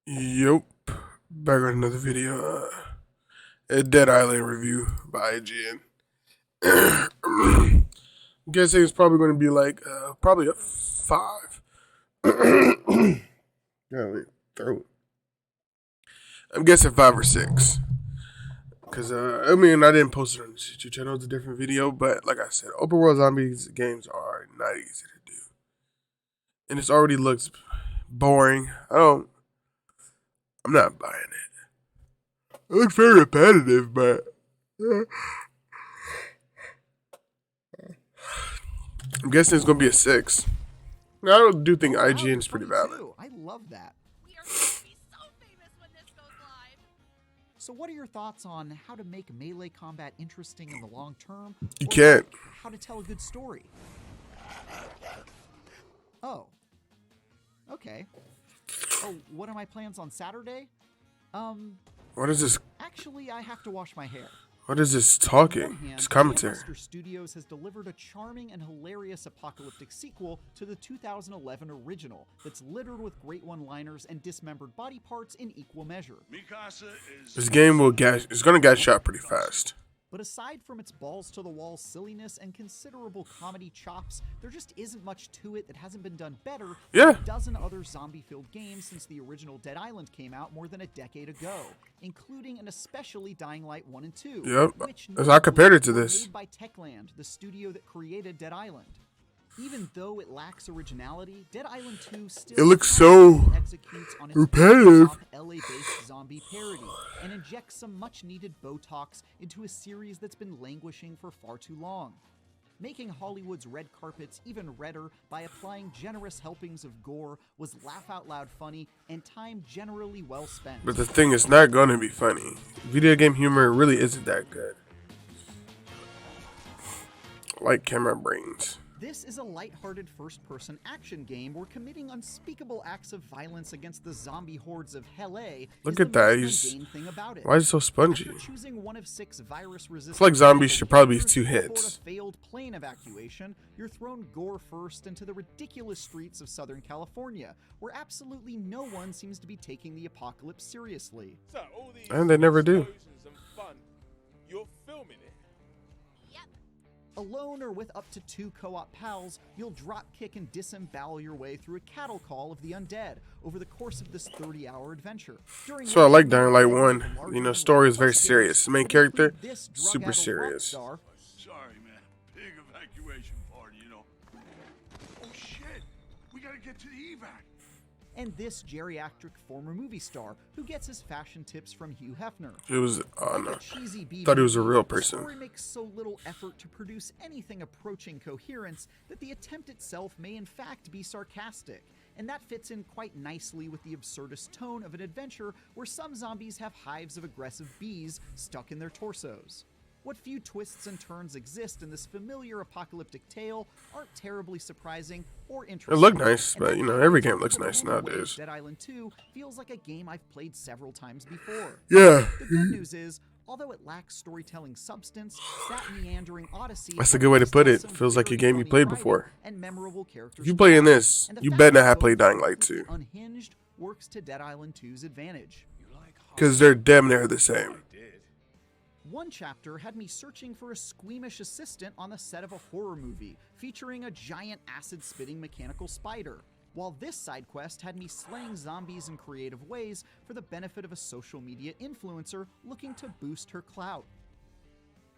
Yup. Back on another video. A Dead Island review by IGN. I'm guessing it's probably going to be like, probably a 5. Golly, throat. I'm guessing 5 or 6. Because, I didn't post it on the YouTube channel. It's a different video. But, like I said, open world zombies games are not easy to do. And it already looks boring. I'm not buying it. It looks very repetitive, but I'm guessing it's gonna be a 6. Now, I do think IGN is pretty valid. I love that. We are going to be so famous when this goes live. So what are your thoughts on how to make melee combat interesting in the long term? You Or can't. like how to tell a good story? Oh. Okay. Oh, what are my plans on Saturday? What is this? Actually, I have to wash my hair. What is this On one talking? hand, This commentary. Tyjuanthedon Studios has delivered a charming and hilarious apocalyptic sequel to the 2011 original that's littered with great one-liners and dismembered body parts in equal measure. This game is gonna get shot pretty fast. But aside from its balls-to-the-wall silliness and considerable comedy chops, there just isn't much to it that hasn't been done better Yeah. than a dozen other zombie-filled games since the original Dead Island came out more than a decade ago, including and especially Dying Light 1 and 2. Yep. Which As I compared it to were this. made by Techland, the studio that created Dead Island. Even though it lacks originality, Dead Island 2 still It looks so executes on its repetitive. top LA-based zombie parody and injects some much-needed Botox into a series that's been languishing for far too long, making Hollywood's red carpets even redder by applying generous helpings of gore was laugh-out-loud funny and time generally well spent. But the thing is not gonna be funny. Video game humor really isn't that good. Like camera brains. This is a lighthearted first-person action game where committing unspeakable acts of violence against the zombie hordes of Hell A Look is at the that. most He's mundane thing about it. why is it so spongy? After choosing one of 6 virus-resistant, I feel like zombies should probably be characters 2 to abort hits. a failed plane evacuation, you're thrown gore first into the ridiculous streets of Southern California, where absolutely no one seems to be taking the apocalypse seriously. So all these And they never do. explosions and fun, you're filming it. Yep. Alone or with up to 2 co-op pals, you'll drop kick and disembowel your way through a cattle call of the undead over the course of this 30-hour adventure. So I like Dying Light 1. You know, story is very serious. The main character, This super drug-addled serious. rock star Sorry, man. Big evacuation party, you know. Oh, shit. We gotta get to the evac. and this geriatric former movie star who gets his fashion tips from Hugh Hefner. It was, Like no. a cheesy B Thought he was a movie, real The person. story makes so little effort to produce anything approaching coherence that the attempt itself may in fact be sarcastic. And that fits in quite nicely with the absurdist tone of an adventure where some zombies have hives of aggressive bees stuck in their torsos. What few twists and turns exist in this familiar apocalyptic tale aren't terribly surprising or interesting. It looked nice, And but that you know, means every game that looks in nice many ways, nowadays. Dead Island 2 feels like a game I've played several times before. Yeah. The good news is, although it lacks storytelling substance, that meandering odyssey That's a good way to has put it. some Feels like a very game you funny played writing before. and memorable characters. If you play in this, And the you fact better not that have played both Dying Light completely 2. Unhinged works to Dead Island 2's advantage. Because they're damn near the same. One chapter had me searching for a squeamish assistant on the set of a horror movie featuring a giant acid-spitting mechanical spider, while this side quest had me slaying zombies in creative ways for the benefit of a social media influencer looking to boost her clout.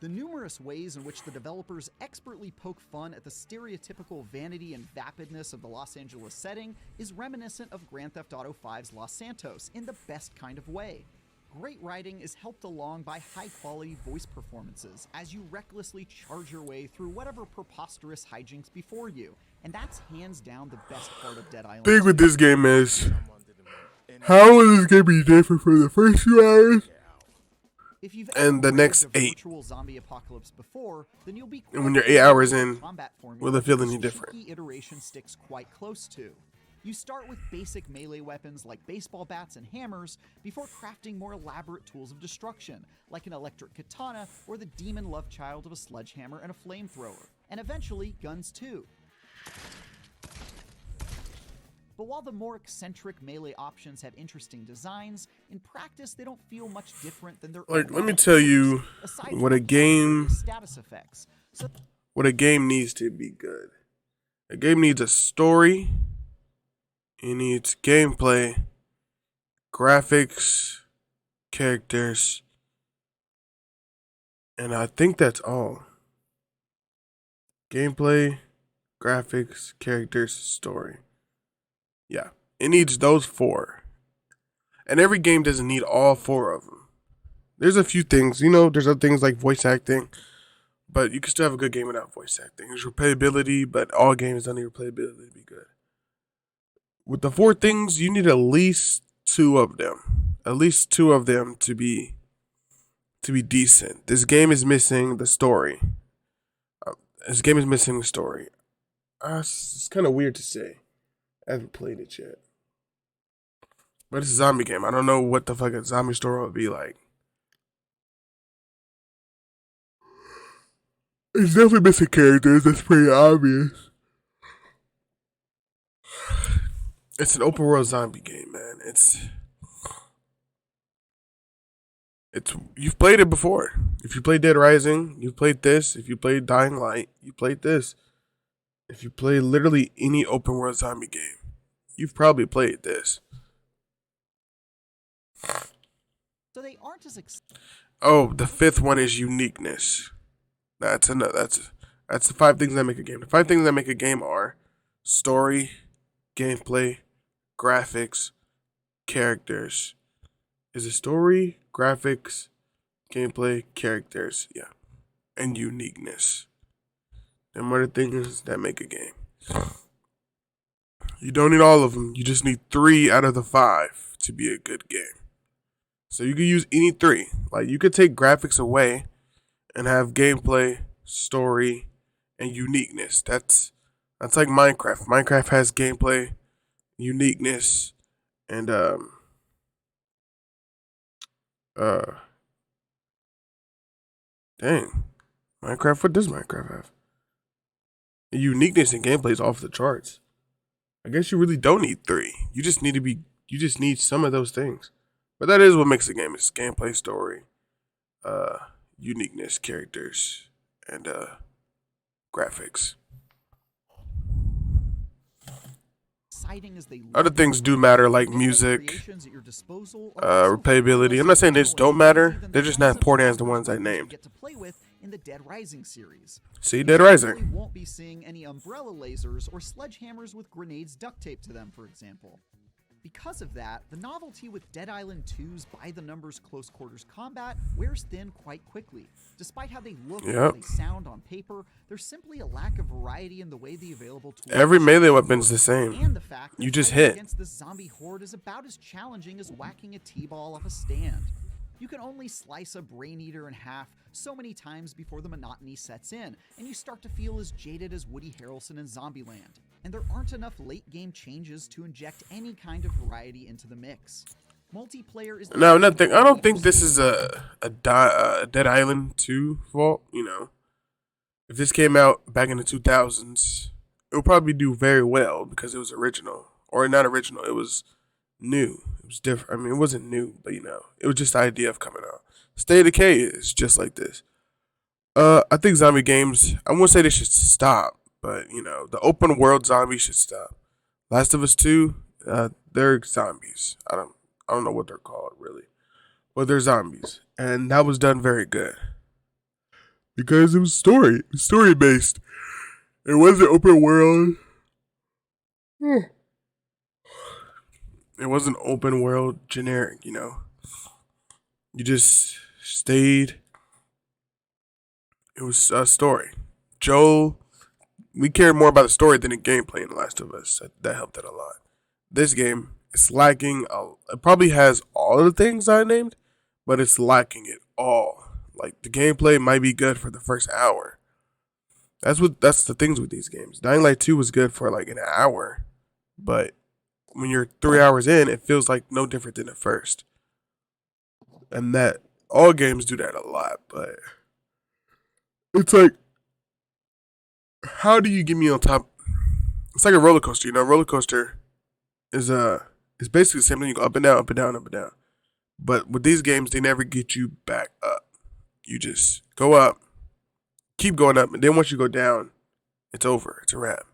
The numerous ways in which the developers expertly poke fun at the stereotypical vanity and vapidness of the Los Angeles setting is reminiscent of Grand Theft Auto V's Los Santos in the best kind of way. Great writing is helped along by high-quality voice performances as you recklessly charge your way through whatever preposterous hijinks before you, and that's hands down the best part of Dead Island. Thing with this game is, how will this game be different from the first few hours? If you've and the ever next lived a 8. virtual zombie apocalypse before, then you'll be And when you're quite 8 hours familiar in, with the combat formula will it feel this any different? cheeky iteration sticks quite close to. You start with basic melee weapons like baseball bats and hammers before crafting more elaborate tools of destruction, like an electric katana or the demon love child of a sledgehammer and a flamethrower, and eventually guns too. But while the more eccentric melee options have interesting designs, in practice they don't feel much different than their Like, own let me tell you aside what from a game status effects. So needs to be good. A game needs a story. It needs gameplay, graphics, characters, and I think that's all. Gameplay, graphics, characters, story. Yeah, it needs those four. And every game doesn't need all four of them. There's a few things, there's other things like voice acting, but you can still have a good game without voice acting. There's replayability, but all games don't need replayability to be good. With the four things, you need at least two of them. At least two of them to be decent. This game is missing the story. This game is missing the story. It's kind of weird to say. I haven't played it yet. But it's a zombie game. I don't know what the fuck a zombie story would be like. It's definitely missing characters. That's pretty obvious. It's an open world zombie game, man. It's you've played it before. If you played Dead Rising, you played this. If you played Dying Light, you played this. If you play literally any open world zombie game, you've probably played this. So they aren't as Oh, the fifth one is uniqueness. That's the five things that make a game. The five things that make a game are story, gameplay, graphics, characters. Is it story, graphics, gameplay, characters? Yeah. And uniqueness. Them are the things that make a game. You don't need all of them. You just need 3 out of the 5 to be a good game. So you can use any 3. Like, you could take graphics away and have gameplay, story, and uniqueness. That's like Minecraft. Minecraft has gameplay, uniqueness, and dang. Minecraft, what does Minecraft have? Uniqueness and gameplay is off the charts. I guess you really don't need 3. You just need some of those things. But that is what makes a game. It's gameplay, story, uniqueness, characters, and graphics. exciting as they look. Other things do matter, like music, Creations at your disposal are also replayability. I'm not saying they just don't matter. They're just not important as the ones I named. Get to play with in the Dead Rising series. See, Dead You Rising. won't be seeing any umbrella lasers or sledgehammers with grenades duct taped to them, for example. Because of that, the novelty with Dead Island 2's by-the-numbers close quarters combat wears thin quite quickly. Despite how they look and how they sound on paper, there's simply a lack of variety in the way the available tools. Every melee weapon's the same. And the fact that You just fighting hit. against the zombie horde is about as challenging as whacking a T-ball off a stand. You can only slice a brain eater in half so many times before the monotony sets in, and you start to feel as jaded as Woody Harrelson in Zombieland. And there aren't enough late-game changes to inject any kind of variety into the mix. Multiplayer is... No, nothing. I don't think this is a Dead Island 2 fault, If this came out back in the 2000s, it would probably do very well because it was original. Or not original, it was new. It was different. I mean, it wasn't new, but it was just the idea of coming out. State of Decay is just like this. I think zombie games, I won't say they should stop, but the open world zombies should stop. Last of Us 2, they're zombies. I don't know what they're called really, but they're zombies, and that was done very good because it was story based. It wasn't open world. It wasn't open world generic, You just stayed. It was a story. Joel, we cared more about the story than the gameplay in The Last of Us. That helped it a lot. This game is lacking. It probably has all of the things I named, but it's lacking it all. Like, the gameplay might be good for the first hour. That's the things with these games. Dying Light 2 was good for like an hour, but when you're 3 hours in, it feels like no different than the first. And that all games do that a lot, but it's like, how do you get me on top? It's like a roller coaster, roller coaster. is it's basically the same thing. You go up and down, up and down, up and down. But with these games, they never get you back up. You just go up, keep going up, and then once you go down, it's over. It's a wrap.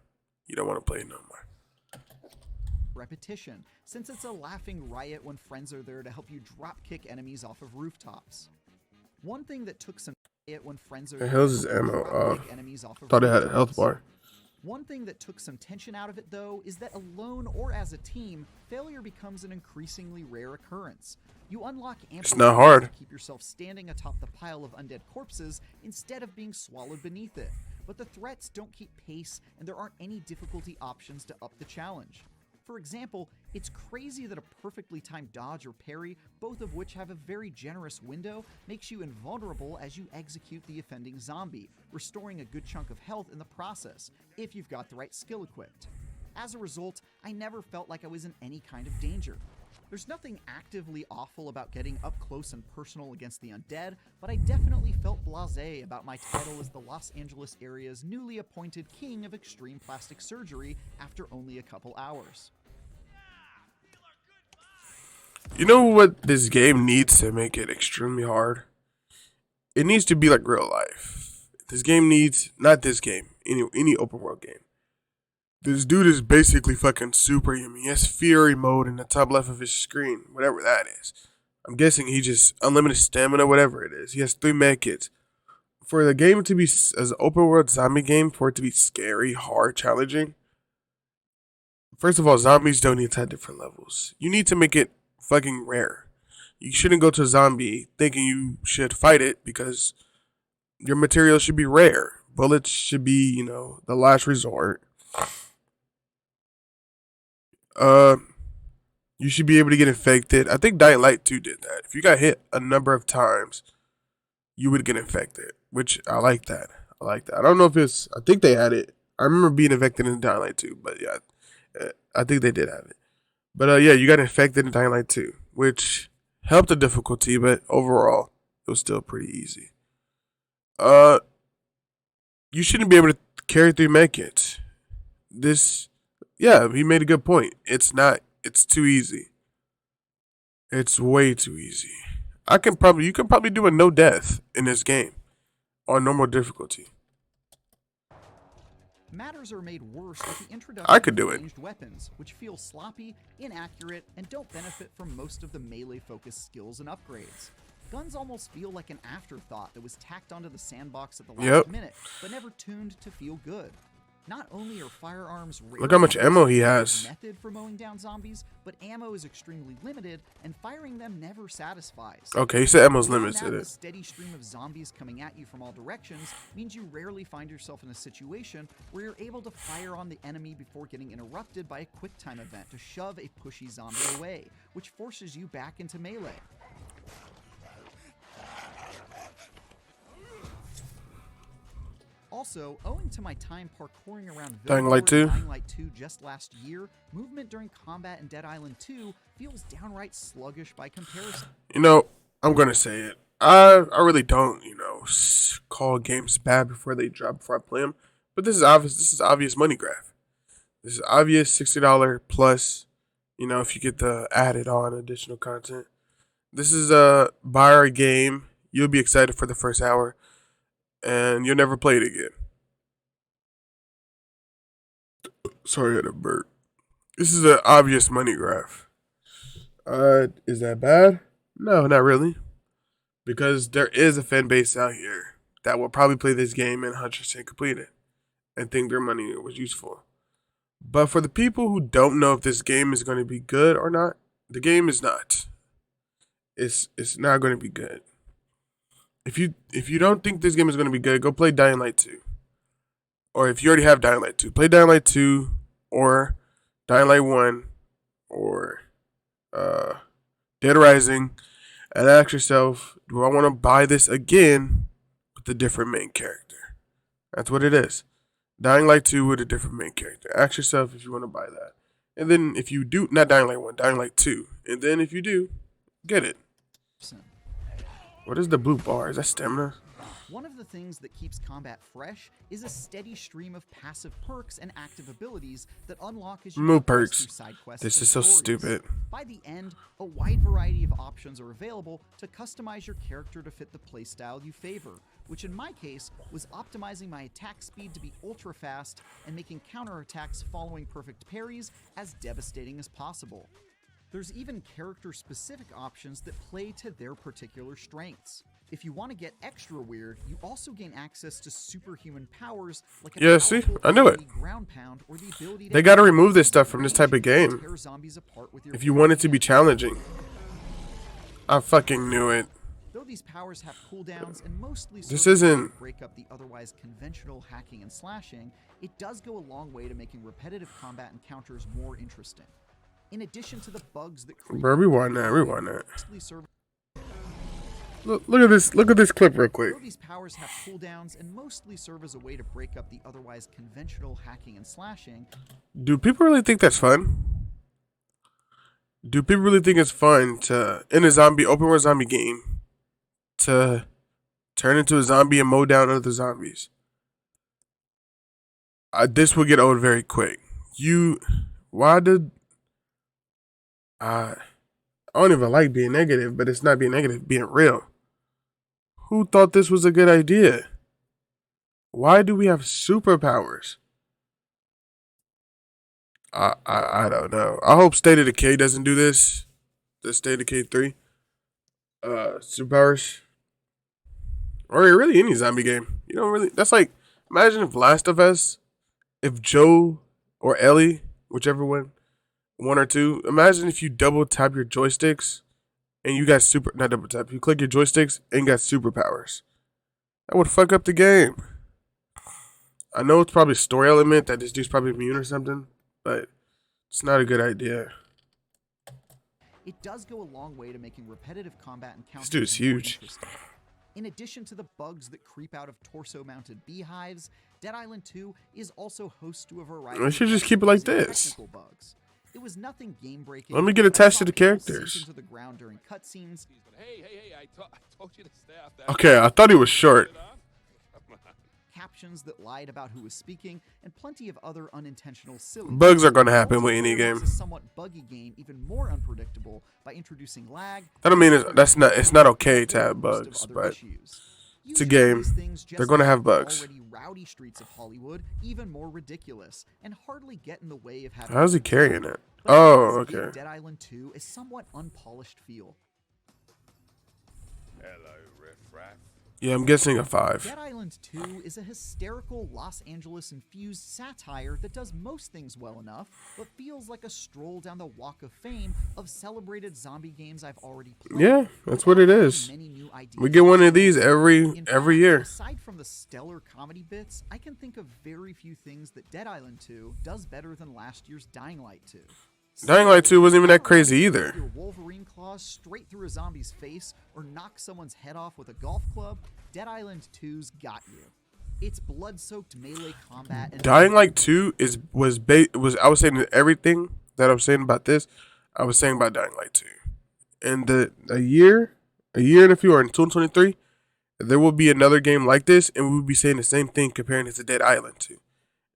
You don't want to play it no more. repetition, since it's a laughing riot when friends are there to help you dropkick enemies off of rooftops. One thing that took some when friends are The there hell's to his help you ammo? dropkick enemies off of Thought it had a health rooftops. bar. One thing that took some tension out of it, though, is that alone or as a team, failure becomes an increasingly rare occurrence. You unlock ample not ways hard. to keep yourself standing atop the pile of undead corpses instead of being swallowed beneath it. But the threats don't keep pace, and there aren't any difficulty options to up the challenge. For example, it's crazy that a perfectly timed dodge or parry, both of which have a very generous window, makes you invulnerable as you execute the offending zombie, restoring a good chunk of health in the process, if you've got the right skill equipped. As a result, I never felt like I was in any kind of danger. There's nothing actively awful about getting up close and personal against the undead, but I definitely felt blasé about my title as the Los Angeles area's newly appointed king of extreme plastic surgery after only a couple hours. You know what this game needs to make it extremely hard? It needs to be like real life. This game needs, not this game, any open world game. This dude is basically fucking superhuman. He has Fury mode in the top left of his screen, whatever that is. I'm guessing he just unlimited stamina, whatever it is. He has 3 med kits. For the game to be as an open world zombie game, for it to be scary, hard, challenging. First of all, zombies don't need to have different levels. You need to make it fucking rare. You shouldn't go to a zombie thinking you should fight it because your material should be rare. Bullets should be, the last resort. You should be able to get infected. I think Dying Light 2 did that. If you got hit a number of times, you would get infected, which I like that. I don't know if it's, I think they had it. I remember being infected in Dying Light 2, but yeah, I think they did have it. But yeah, you got infected in Dying Light 2, which helped the difficulty, but overall, it was still pretty easy. You shouldn't be able to carry 3 medkits. Yeah, he made a good point. It's too easy. It's way too easy. You can probably do a no death in this game on normal difficulty. Matters are made worse with the introduction I could do of it. ranged weapons, which feel sloppy, inaccurate, and don't benefit from most of the melee-focused skills and upgrades. Guns almost feel like an afterthought that was tacked onto the sandbox at the last minute, but never tuned to feel good. Not only are firearms Look how much ammo he a has. method for mowing down zombies, but ammo is extremely limited, and firing them never satisfies. Okay, he said ammo's Beyond limited. that, the steady stream of zombies coming at you from all directions means you rarely find yourself in a situation where you're able to fire on the enemy before getting interrupted by a quick time event to shove a pushy zombie away, which forces you back into melee. Also, owing to my time parkouring around Dying Light 2? Dying Light 2 just last year, movement during combat in Dead Island 2 feels downright sluggish by comparison. I'm gonna say it. I really don't, call games bad before they drop, before I play them. But this is obvious. This is obvious money grab. This is obvious $60 plus. If you get the added on additional content. This is a buy a game. You'll be excited for the first hour, and you'll never play it again. Sorry, I had a burp. This is an obvious money grab. Is that bad? No, not really. Because there is a fan base out here that will probably play this game and 100% complete it and think their money was useful. But for the people who don't know if this game is going to be good or not, the game is not. It's not going to be good. If you don't think this game is going to be good, go play Dying Light 2. Or if you already have Dying Light 2, play Dying Light 2 or Dying Light 1 or Dead Rising and ask yourself, do I want to buy this again with a different main character? That's what it is. Dying Light 2 with a different main character. Ask yourself if you want to buy that. And then if you do, not Dying Light 1, Dying Light 2. And then if you do, get it. What is the blue bar? Is that stamina? One of the things that keeps combat fresh is a steady stream of passive perks and active abilities that unlock as you Remove progress perks. through side quests This and is so stories. stupid. By the end, a wide variety of options are available to customize your character to fit the playstyle you favor, which in my case was optimizing my attack speed to be ultra fast and making counterattacks following perfect parries as devastating as possible. There's even character-specific options that play to their particular strengths. If you want to get extra weird, you also gain access to superhuman powers like a Yeah, see? powerful I knew it. AoE ground pound or the ability to They gotta remove this stuff from this type of range game tear zombies apart with your if you want it to be hand. challenging. I fucking knew it. Though these powers have cooldowns and mostly serve This as a way isn't- to break up the otherwise conventional hacking and slashing, it does go a long way to making repetitive combat encounters more interesting. In addition to the bugs that creep Bro, rewind that. mostly serve Look at this. Look at this clip real quick. Though these powers have cooldowns and mostly serve as a way to break up the otherwise conventional hacking and slashing, Do people really think that's fun? Do people really think it's fun to, in a zombie, open world zombie game, to turn into a zombie and mow down other zombies? This will get old very quick. Why did, I don't even like being negative, but it's not being negative, being real. Who thought this was a good idea? Why do we have superpowers? I don't know. I hope State of Decay doesn't do this. The State of Decay 3. Superpowers. Or really any zombie game. You don't really, that's like, imagine if Last of Us, if Joe or Ellie, whichever one or two, imagine if you double tap your joysticks and you got not double tap, you click your joysticks and you got superpowers. That would fuck up the game. I know it's probably a story element that this dude's probably immune or something, but it's not a good idea. it does go a long way to making repetitive combat encounters This dude's more huge. interesting. In addition to the bugs that creep out of torso-mounted beehives, Dead Island 2 is also host to a variety We should of just keep it like surprising this. technical bugs. It was nothing game-breaking. Let me get but I attached saw to the people sink characters. into the ground during cutscenes, Hey, I told you to stay off that. Okay, I thought he was short. captions that lied about who was speaking, and plenty of other unintentional silly. Bugs are gonna happen Also, with any Flare makes game. a somewhat buggy game even more unpredictable by introducing lag. I don't mean it's not okay to have host of bugs, other but issues. it's a Usually game. these things just They're gonna have make the bugs. Already rowdy streets of Hollywood even more ridiculous and hardly get in the way of having. How's he fun. carrying it? But Oh, it does give okay. Dead Island 2 a somewhat unpolished feel. Hello, riffraff. Yeah, I'm guessing a 5. Dead Island 2 is a hysterical Los Angeles-infused satire that does most things well enough, but feels like a stroll down the Walk of Fame of celebrated zombie games I've already played. Yeah, that's what it without is. adding many new ideas We get one to of these it. every In fact, year. Aside from the stellar comedy bits, I can think of very few things that Dead Island 2 does better than last year's Dying Light 2. Dying Light 2 wasn't even that crazy Put either. Your Wolverine claws straight through a zombie's face or knock someone's head off with a golf club. Dead Island 2's got you. Its blood-soaked melee combat and Dying Light 2 was I was saying everything that I was saying about this, I was saying about Dying Light 2. And a year and a few, or in 2023, there will be another game like this, and we will be saying the same thing comparing it to Dead Island 2.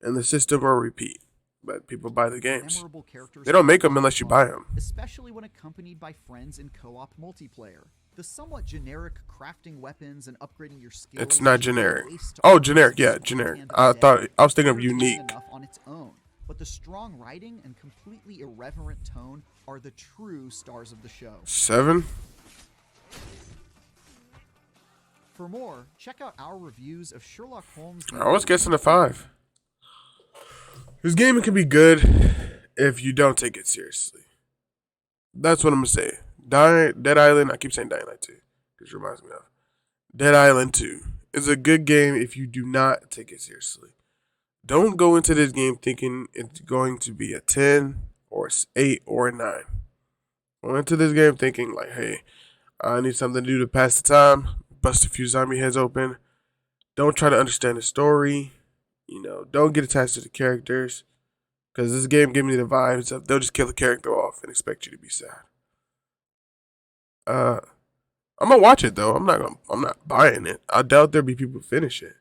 And the system will repeat, but people buy the games. memorable characters They don't make are 'em unless you buy 'em. especially when accompanied by friends in co-op multiplayer. The somewhat generic crafting weapons and upgrading your skills. It's not is generic. a waste to Oh, all generic, the yeah, split generic. hand I was thinking of entertaining unique. enough on its own, but the strong writing and completely irreverent tone are the true stars of the show. 7? For more, check out our reviews of Sherlock Holmes. I was guessing a 5. This game can be good if you don't take it seriously. That's what I'm gonna say. Dead Island. I keep saying Dying Light 2 because it reminds me of Dead Island 2 is a good game if you do not take it seriously. Don't go into this game thinking it's going to be a 10 or 8 or a 9. Go into this game thinking like, hey, I need something to do to pass the time. Bust a few zombie heads open. Don't try to understand the story. Don't get attached to the characters. Because this game gave me the vibes of they'll just kill the character off and expect you to be sad. I'm gonna watch it though. I'm not buying it. I doubt there'll be people finish it.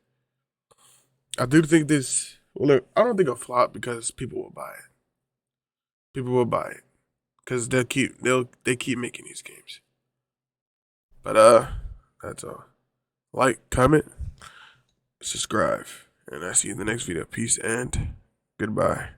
I do think this. Well, look, I don't think it'll flop because people will buy it. People will buy it because they keep making these games. But that's all. Like, comment, subscribe, and I see you in the next video. Peace and goodbye.